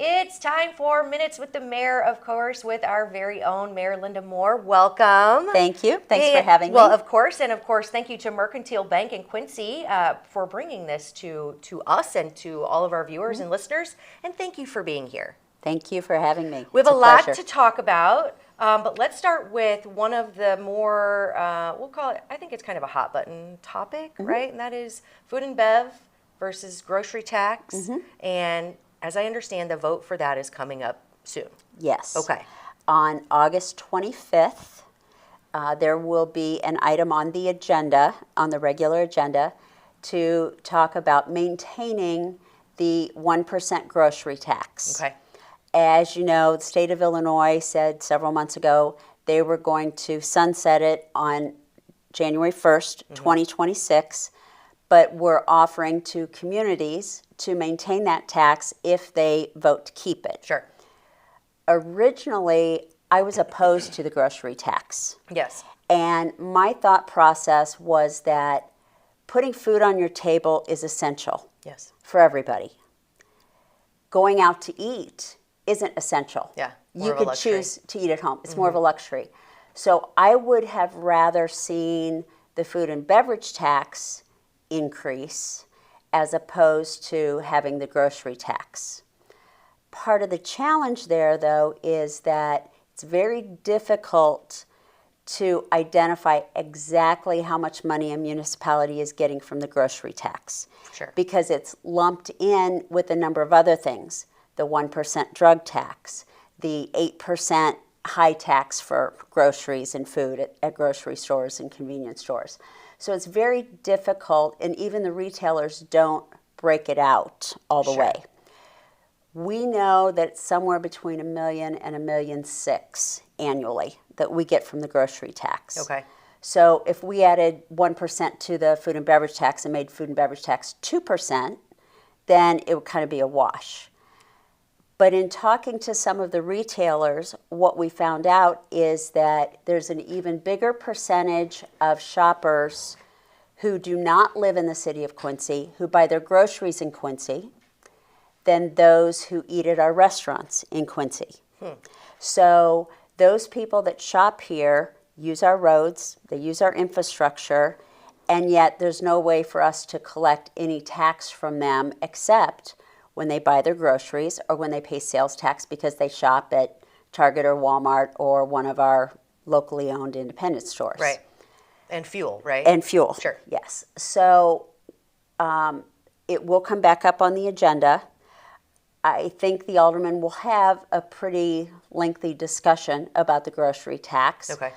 It's time for Minutes with the Mayor, of course, with our very own Mayor Linda Moore. Welcome. Thank you. Thanks for having me. Well, of course, thank you to Mercantile Bank in Quincy for bringing this to us and to all of our viewers and listeners. And thank you for being here. Thank you for having me. We have a lot to talk about, but let's start with one of the more, we'll call it, I think it's kind of a hot button topic, right? And that is food and bev versus grocery tax. And as I understand, the vote for that is coming up soon. Yes. Okay. On August 25th, there will be an item on the agenda, on the regular agenda, to talk about maintaining the 1% grocery tax. Okay. As you know, the state of Illinois said several months ago they were going to sunset it on January 1st, 2026, but we're offering to communities to maintain that tax if they vote to keep it. Sure. Originally, I was opposed to the grocery tax. Yes. And my thought process was that putting food on your table is essential. Yes. For everybody. Going out to eat isn't essential. Yeah. You could choose to eat at home. It's more of a luxury. So I would have rather seen the food and beverage tax increase as opposed to having the grocery tax. Part of the challenge there, though, is that it's very difficult to identify exactly how much money a municipality is getting from the grocery tax. Sure. Because it's lumped in with a number of other things. The 1% drug tax, the 8% high tax for groceries and food at grocery stores and convenience stores. So it's very difficult, and even the retailers don't break it out all the way. We know that it's somewhere between $1 million and $1.6 million annually that we get from the grocery tax. Okay. So if we added 1% to the food and beverage tax and made food and beverage tax 2%, then it would kind of be a wash. But in talking to some of the retailers, what we found out is that there's an even bigger percentage of shoppers who do not live in the city of Quincy, who buy their groceries in Quincy, than those who eat at our restaurants in Quincy. So those people that shop here use our roads, they use our infrastructure, and yet there's no way for us to collect any tax from them except when they buy their groceries or when they pay sales tax because they shop at Target or Walmart or one of our locally owned independent stores. Right. And fuel, right? And fuel. Sure. Yes. So it will come back up on the agenda. I think the aldermen will have a pretty lengthy discussion about the grocery tax. Okay.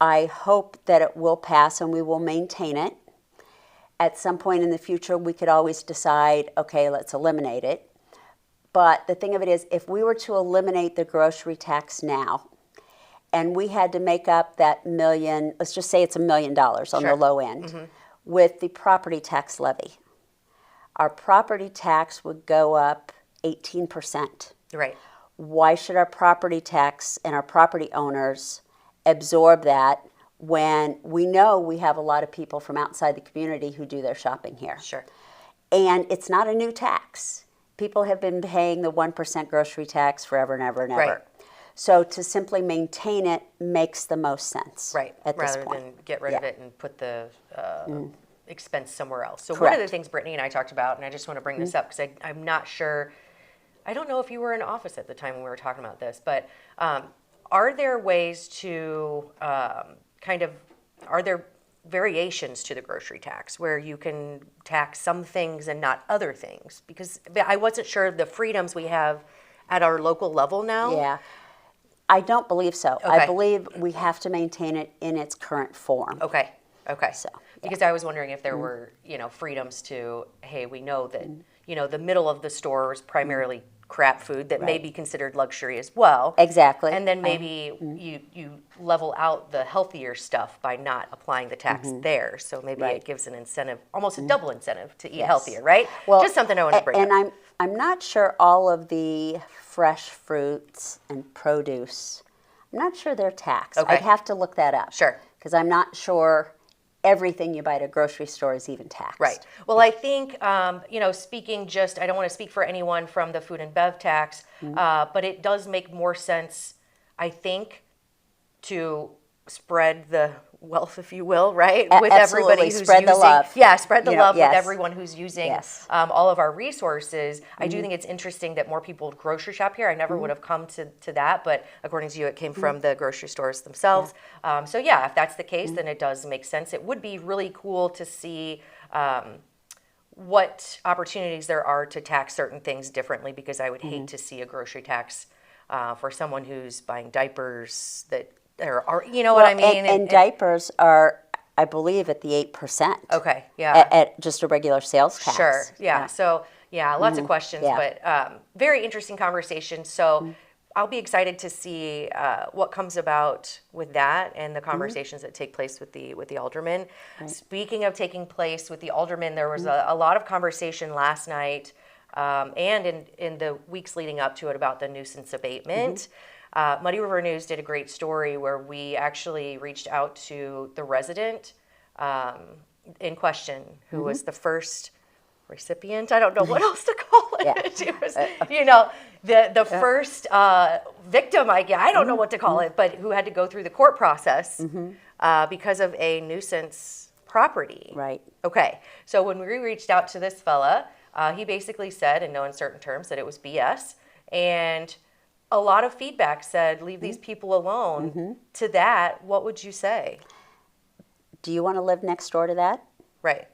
I hope that it will pass and we will maintain it. At some point in the future, we could always decide, okay, let's eliminate it. But the thing of it is, if we were to eliminate the grocery tax now, and we had to make up that million, let's just say it's $1 million on the low end, with the property tax levy, our property tax would go up 18%. Right. Why should our property tax and our property owners absorb that when we know we have a lot of people from outside the community who do their shopping here? Sure. And it's not a new tax. People have been paying the 1% grocery tax forever and ever and ever. Right. So to simply maintain it makes the most sense. Right. At this point. Rather than get rid of it and put the expense somewhere else. So Correct. one of the things Brittany and I talked about, and I just want to bring this up because I'm not sure, I don't know if you were in office at the time when we were talking about this, but are there ways to are there variations to the grocery tax where you can tax some things and not other things? Because I wasn't sure of the freedoms we have at our local level now. Yeah. I don't believe so. Okay. I believe we have to maintain it in its current form. Okay. Okay. So, because I was wondering if there were, freedoms to, hey, we know that, the middle of the store is primarily crap food that may be considered luxury as well. Exactly. And then maybe you level out the healthier stuff by not applying the tax there. So maybe it gives an incentive, almost a double incentive to eat healthier, right? Well, just something I want to bring up. And I'm not sure all of the fresh fruits and produce, I'm not sure they're taxed. Okay. I'd have to look that up. Sure. Because I'm not sure everything you buy at a grocery store is even taxed. Right. Well, I think, speaking just, I don't want to speak for anyone from the food and bev tax, but it does make more sense, I think, to spread the wealth, if you will, right? With Absolutely. everybody who's Spread the using, love. yeah, spread the love yes. with everyone who's using Yes. all of our resources. I do think it's interesting that more people grocery shop here. I never would have come to that, but according to you, it came from the grocery stores themselves. So yeah, if that's the case, then it does make sense. It would be really cool to see what opportunities there are to tax certain things differently, because I would hate to see a grocery tax for someone who's buying diapers that are you know what I mean? And diapers are, I believe, at the 8%. Okay, yeah. At just a regular sales tax. Sure, yeah. So, yeah, lots of questions, Yeah. but very interesting conversation. So, I'll be excited to see what comes about with that and the conversations that take place with the aldermen. Speaking of taking place with the aldermen, there was a lot of conversation last night and in the weeks leading up to it about the nuisance abatement. Muddy River News did a great story where we actually reached out to the resident in question, who was the first recipient. I don't know what else to call it. It was, the first victim, I don't know what to call it, but who had to go through the court process because of a nuisance property. Right. Okay. So when we reached out to this fella, he basically said, in no uncertain terms, that it was BS. And a lot of feedback said, leave these people alone. To that, what would you say? Do you want to live next door to that? Right.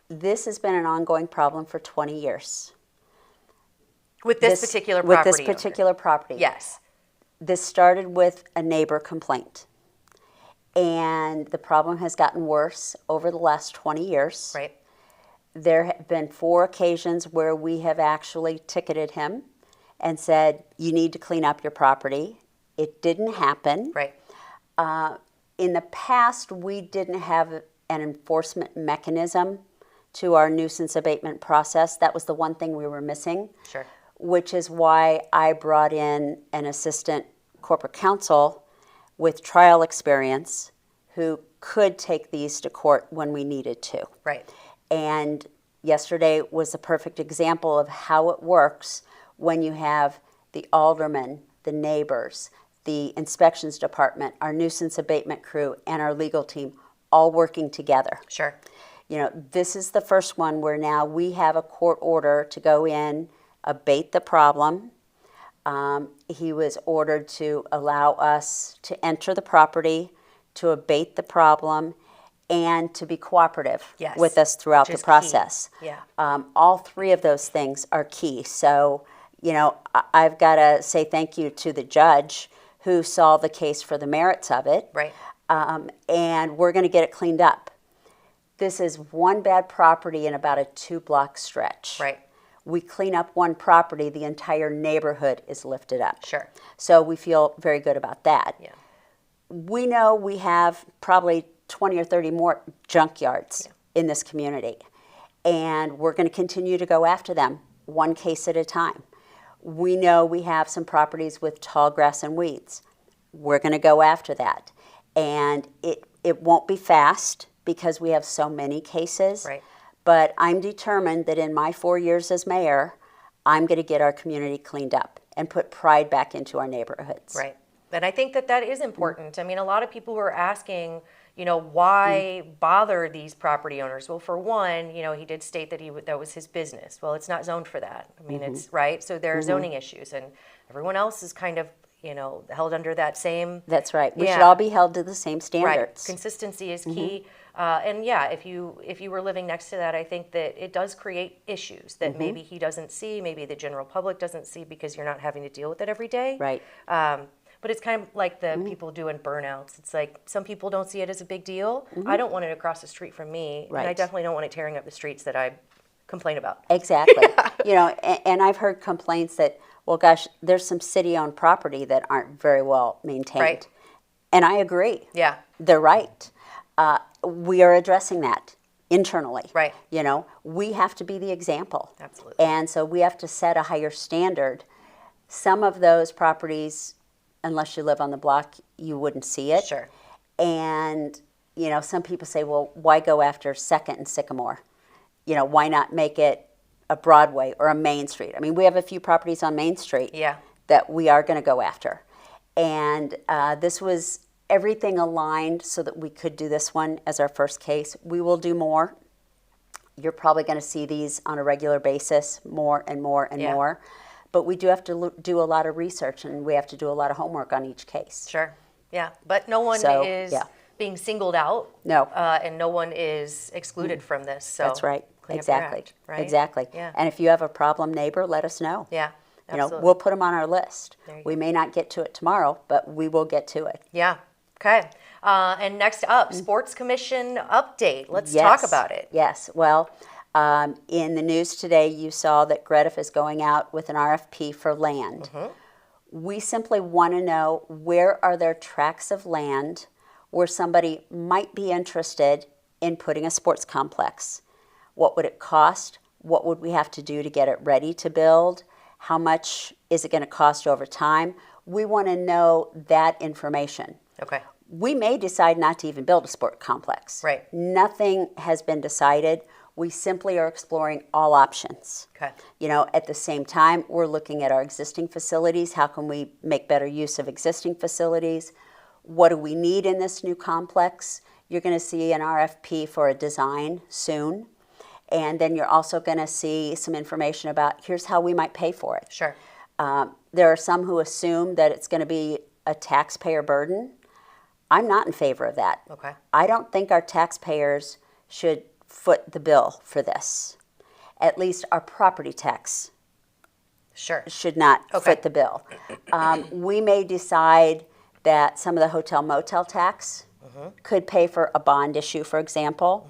This has been an ongoing problem for 20 years. With this particular property. With this particular property. Yes. This started with a neighbor complaint. And the problem has gotten worse over the last 20 years. Right. There have been 4 occasions where we have actually ticketed him and said, you need to clean up your property. It didn't happen. Right. In the past, we didn't have an enforcement mechanism to our nuisance abatement process. That was the one thing we were missing. Sure. Which is why I brought in an assistant corporate counsel with trial experience who could take these to court when we needed to. Right. And yesterday was a perfect example of how it works when you have the aldermen, the neighbors, the inspections department, our nuisance abatement crew, and our legal team all working together. Sure. This is the first one where now we have a court order to go in, abate the problem. He was ordered to allow us to enter the property, to abate the problem, and to be cooperative with us throughout the process. Key. Yeah. All 3 of those things are key. So, I've got to say thank you to the judge who saw the case for the merits of it. Right. And we're going to get it cleaned up. This is one bad property in about a 2-block stretch. Right. We clean up one property, the entire neighborhood is lifted up. Sure. So we feel very good about that. Yeah. We know we have probably 20 or 30 more junkyards in this community. And we're going to continue to go after them, one case at a time. We know we have some properties with tall grass and weeds. We're going to go after that. And it won't be fast because we have so many cases. Right. But I'm determined that in my 4 years as mayor, I'm going to get our community cleaned up and put pride back into our neighborhoods. Right. And I think that is important. I mean, a lot of people were asking, why bother these property owners? Well, for one, he did state that that was his business. Well, it's not zoned for that. I mean, it's right. So there are zoning issues, and everyone else is kind of, held under that same. That's right. We should all be held to the same standards. Right. Consistency is key. And yeah, if you were living next to that, I think that it does create issues that maybe he doesn't see, maybe the general public doesn't see because you're not having to deal with it every day. Right. But it's kind of like the people doing burnouts. It's like some people don't see it as a big deal. I don't want it across the street from me, and I definitely don't want it tearing up the streets that I complain about. Exactly. And I've heard complaints that, well, gosh, there's some city-owned property that aren't very well maintained. Right. And I agree. Yeah. They're right. We are addressing that internally. Right. We have to be the example. Absolutely. And so we have to set a higher standard. Some of those properties, unless you live on the block, you wouldn't see it. Sure. And you know, some people say, well, why go after Second and Sycamore? You know, why not make it a Broadway or a Main Street? I mean, we have a few properties on Main Street that we are going to go after. And this was everything aligned so that we could do this one as our first case. We will do more. You're probably going to see these on a regular basis, more and more and more. But we do have to do a lot of research, and we have to do a lot of homework on each case. Sure. Yeah. But no one is being singled out. No. And no one is excluded from this. So that's right. Exactly. Act, right? Exactly. Yeah. And if you have a problem neighbor, let us know. Yeah. Absolutely. You know, we'll put them on our list. We may not get to it tomorrow, but we will get to it. Yeah. Okay. And next up, Sports Commission update. Let's talk about it. Yes. Well, in the news today, you saw that Grediff is going out with an RFP for land. We simply want to know, where are there tracts of land where somebody might be interested in putting a sports complex? What would it cost? What would we have to do to get it ready to build? How much is it going to cost over time? We want to know that information. Okay. We may decide not to even build a sport complex. Right. Nothing has been decided. We simply are exploring all options. Okay. You know, at the same time, we're looking at our existing facilities. How can we make better use of existing facilities? What do we need in this new complex? You're going to see an RFP for a design soon. And then you're also going to see some information about, here's how we might pay for it. Sure. There are some who assume that it's going to be a taxpayer burden. I'm not in favor of that. Okay. I don't think our taxpayers should foot the bill for this. At least our property tax should not foot the bill. We may decide that some of the hotel motel tax could pay for a bond issue, for example.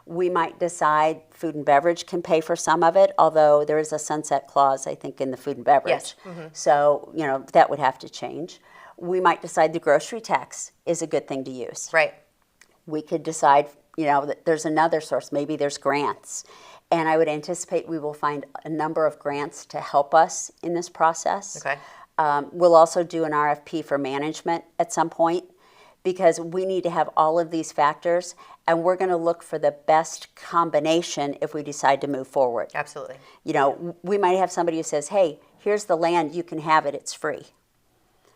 We might decide food and beverage can pay for some of it, although there is a sunset clause, I think, in the food and beverage. Yes. So, you know, that would have to change. We might decide the grocery tax is a good thing to use. Right. We could decide, you know, that there's another source. Maybe there's grants. And I would anticipate we will find a number of grants to help us in this process. Okay. We'll also do an RFP for management at some point, because we need to have all of these factors, and we're going to look for the best combination if we decide to move forward. Absolutely. You know, we might have somebody who says, hey, here's the land, you can have it, it's free.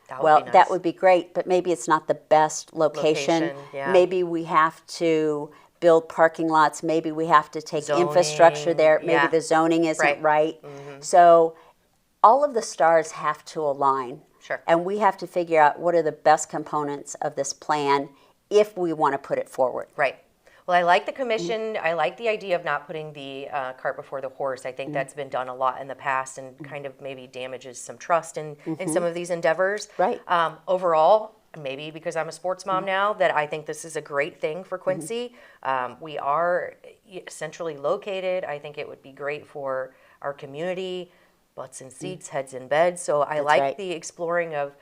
That would be great, but maybe it's not the best location. Maybe we have to build parking lots. Maybe we have to take infrastructure there. Maybe the zoning isn't right. So all of the stars have to align. Sure. And we have to figure out what are the best components of this plan if we want to put it forward. Right. Well, I like the commission. I like the idea of not putting the cart before the horse. I think that's been done a lot in the past and kind of maybe damages some trust in some of these endeavors. Right. Overall, maybe because I'm a sports mom now, that I think this is a great thing for Quincy. We are centrally located. I think it would be great for our community. Butts in seats, heads in beds. So I like the exploring of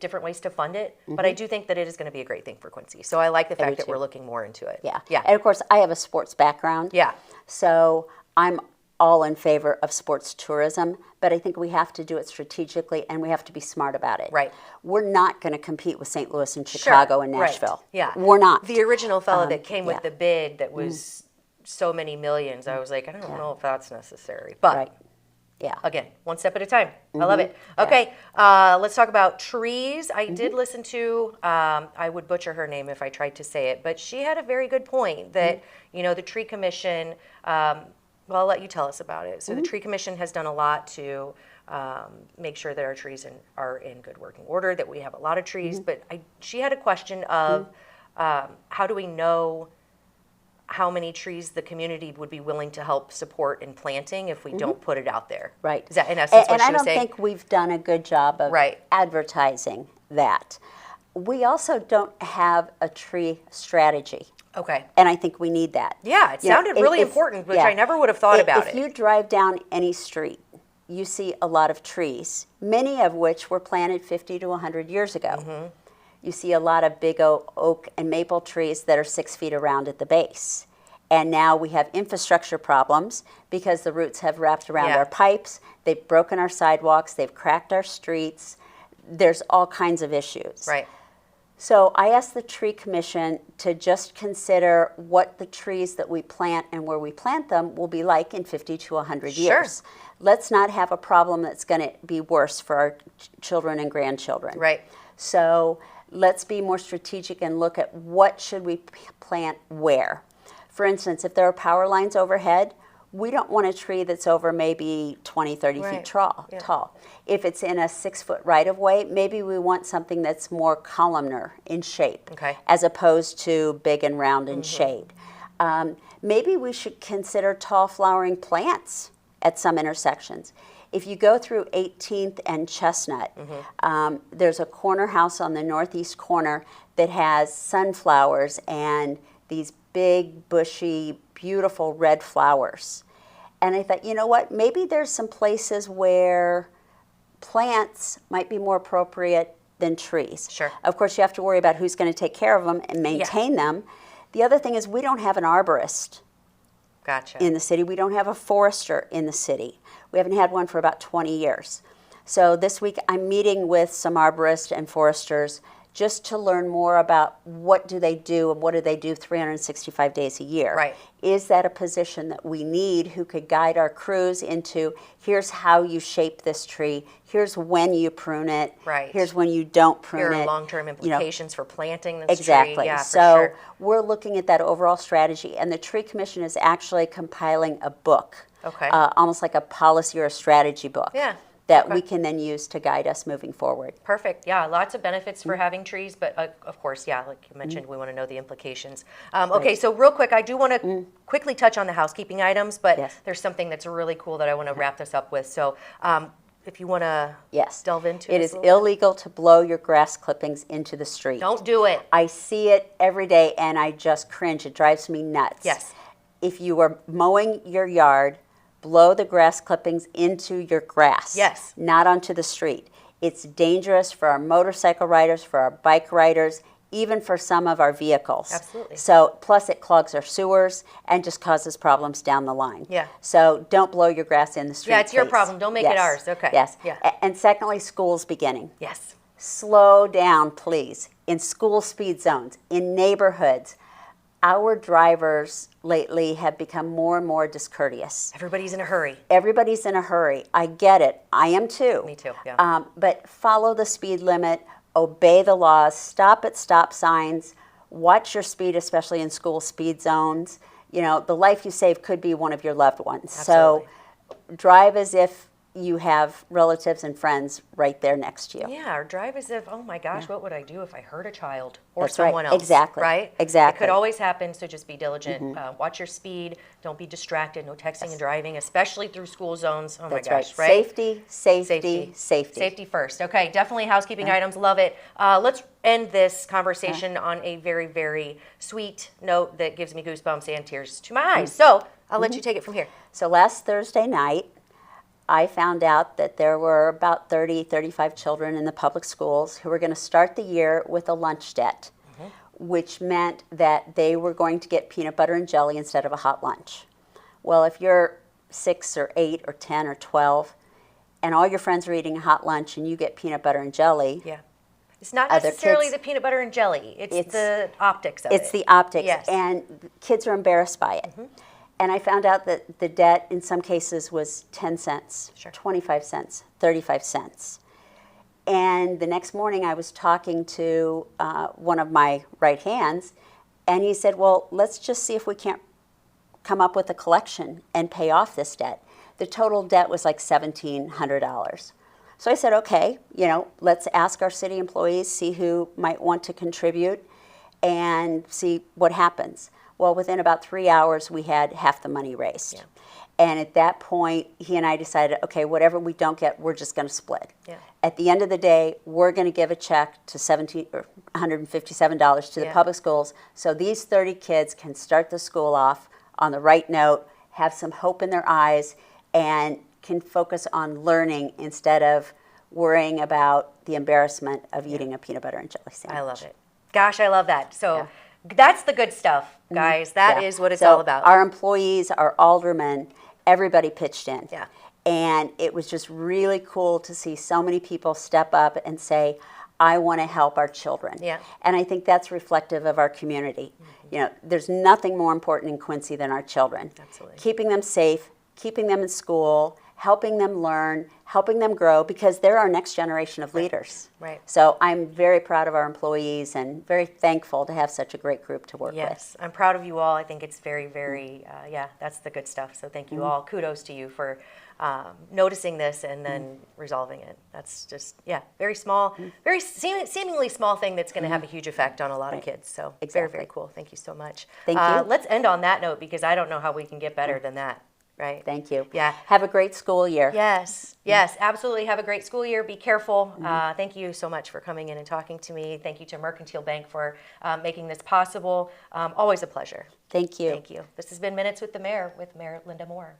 different ways to fund it, but I do think that it is going to be a great thing for Quincy. So I like the fact that we're looking more into it. Yeah. And of course, I have a sports background. Yeah. So I'm all in favor of sports tourism, but I think we have to do it strategically and we have to be smart about it. Right. We're not going to compete with St. Louis and Chicago and Nashville. Right. Yeah. We're not. The original fellow that came with the bid that was so many millions, I was like, I don't know if that's necessary. But yeah. Again, one step at a time. I love it. Okay, let's talk about trees. I did listen to, I would butcher her name if I tried to say it, but she had a very good point that, you know, the tree commission, well, I'll let you tell us about it. So the tree commission has done a lot to make sure that our trees are in good working order, that we have a lot of trees, but she had a question of how do we know how many trees the community would be willing to help support in planting if we don't put it out there. Right. Is that in essence what she was saying? And I don't think we've done a good job of advertising that. We also don't have a tree strategy. Okay. And I think we need that. Yeah, it sounded really important, which I never would have thought about it. If you drive down any street, you see a lot of trees, many of which were planted 50 to 100 years ago. You see a lot of big oak and maple trees that are 6 feet around at the base. And now we have infrastructure problems because the roots have wrapped around our pipes, they've broken our sidewalks, they've cracked our streets. There's all kinds of issues. Right. So I asked the tree commission to just consider what the trees that we plant and where we plant them will be like in 50 to 100 years. Let's not have a problem that's going to be worse for our children and grandchildren. Right. So let's be more strategic and look at what should we plant where. For instance, if there are power lines overhead, we don't want a tree that's over maybe 20, 30 feet tall. If it's in a 6-foot right-of-way, maybe we want something that's more columnar in shape, as opposed to big and round in shade. Maybe we should consider tall flowering plants at some intersections. If you go through 18th and Chestnut, there's a corner house on the northeast corner that has sunflowers and these big, bushy, beautiful red flowers. And I thought, you know what, maybe there's some places where plants might be more appropriate than trees. Of course, you have to worry about who's going to take care of them and maintain them. The other thing is we don't have an arborist in the city. We don't have a forester in the city. We haven't had one for about 20 years. So this week I'm meeting with some arborists and foresters just to learn more about what do they do and what do they do 365 days a year. Is that a position that we need who could guide our crews into, here's how you shape this tree, here's when you prune it, here's when you don't prune it. Here are long-term implications for planting this tree. Yeah, so we're looking at that overall strategy, and the Tree Commission is actually compiling a book, almost like a policy or a strategy book. That we can then use to guide us moving forward. Perfect. Yeah, lots of benefits for having trees, but of course, like you mentioned, we want to know the implications. Okay, so real quick, I do want to quickly touch on the housekeeping items, but there's something that's really cool that I want to wrap this up with. So if you want to delve into it. It is illegal to blow your grass clippings into the street. Don't do it. I see it every day and I just cringe. It drives me nuts. If you are mowing your yard, blow the grass clippings into your grass, not onto the street. It's dangerous for our motorcycle riders, for our bike riders, even for some of our vehicles. So, plus it clogs our sewers and just causes problems down the line. So don't blow your grass in the street, it's your problem. Don't make it ours. And secondly, school's beginning. Slow down, please. In school speed zones, in neighborhoods, our drivers lately have become more and more discourteous. Everybody's in a hurry. Everybody's in a hurry. I get it. I am too. Me too, but follow the speed limit, obey the laws, stop at stop signs, watch your speed, especially in school speed zones. You know, the life you save could be one of your loved ones. So drive as if you have relatives and friends right there next to you. Or drive as if, oh my gosh, what would I do if I hurt a child or someone else? Exactly. It could always happen, so just be diligent. Watch your speed. Don't be distracted. No texting and driving, especially through school zones. Oh my gosh, Safety, safety, safety. Safety first. Okay, definitely housekeeping items. Love it. Let's end this conversation on a very, very sweet note that gives me goosebumps and tears to my eyes. So I'll let you take it from here. So last Thursday night, I found out that there were about 30, 35 children in the public schools who were going to start the year with a lunch debt, which meant that they were going to get peanut butter and jelly instead of a hot lunch. Well, if you're 6 or 8 or 10 or 12 and all your friends are eating a hot lunch and you get peanut butter and jelly. It's not necessarily the peanut butter and jelly. It's the optics of it. It's the optics. And kids are embarrassed by it. And I found out that the debt in some cases was 10 cents, 25 cents, 35 cents. And the next morning I was talking to one of my right hands, and he said, well, let's just see if we can't come up with a collection and pay off this debt. The total debt was like $1,700. So I said, okay, you know, let's ask our city employees, see who might want to contribute, and see what happens. Well, within about 3 hours, we had half the money raised. And at that point, he and I decided, okay, whatever we don't get, we're just going to split. At the end of the day, we're going to give a check to $157 to the public schools so these 30 kids can start the school off on the right note, have some hope in their eyes, and can focus on learning instead of worrying about the embarrassment of eating a peanut butter and jelly sandwich. I love it. Gosh, I love that. So that's the good stuff, guys. That is what it's all about. Our employees, our aldermen, everybody pitched in. And it was just really cool to see so many people step up and say, I want to help our children. Yeah. And I think that's reflective of our community. You know, there's nothing more important in Quincy than our children. Absolutely. Keeping them safe, keeping them in school, helping them learn, helping them grow, because they're our next generation of leaders. Right. So I'm very proud of our employees and very thankful to have such a great group to work with. Yes, I'm proud of you all. I think it's very, very, yeah, that's the good stuff. So thank you all. Kudos to you for noticing this and then resolving it. That's just, yeah, very small, very seemingly small thing that's going to have a huge effect on a lot of kids. So very, very cool. Thank you so much. Thank you. Let's end on that note, because I don't know how we can get better than that. Right. Thank you. Yeah. Have a great school year. Yes. Yes, absolutely. Have a great school year. Be careful. Thank you so much for coming in and talking to me. Thank you to Mercantile Bank for making this possible. Always a pleasure. Thank you. Thank you. This has been Minutes with the Mayor with Mayor Linda Moore.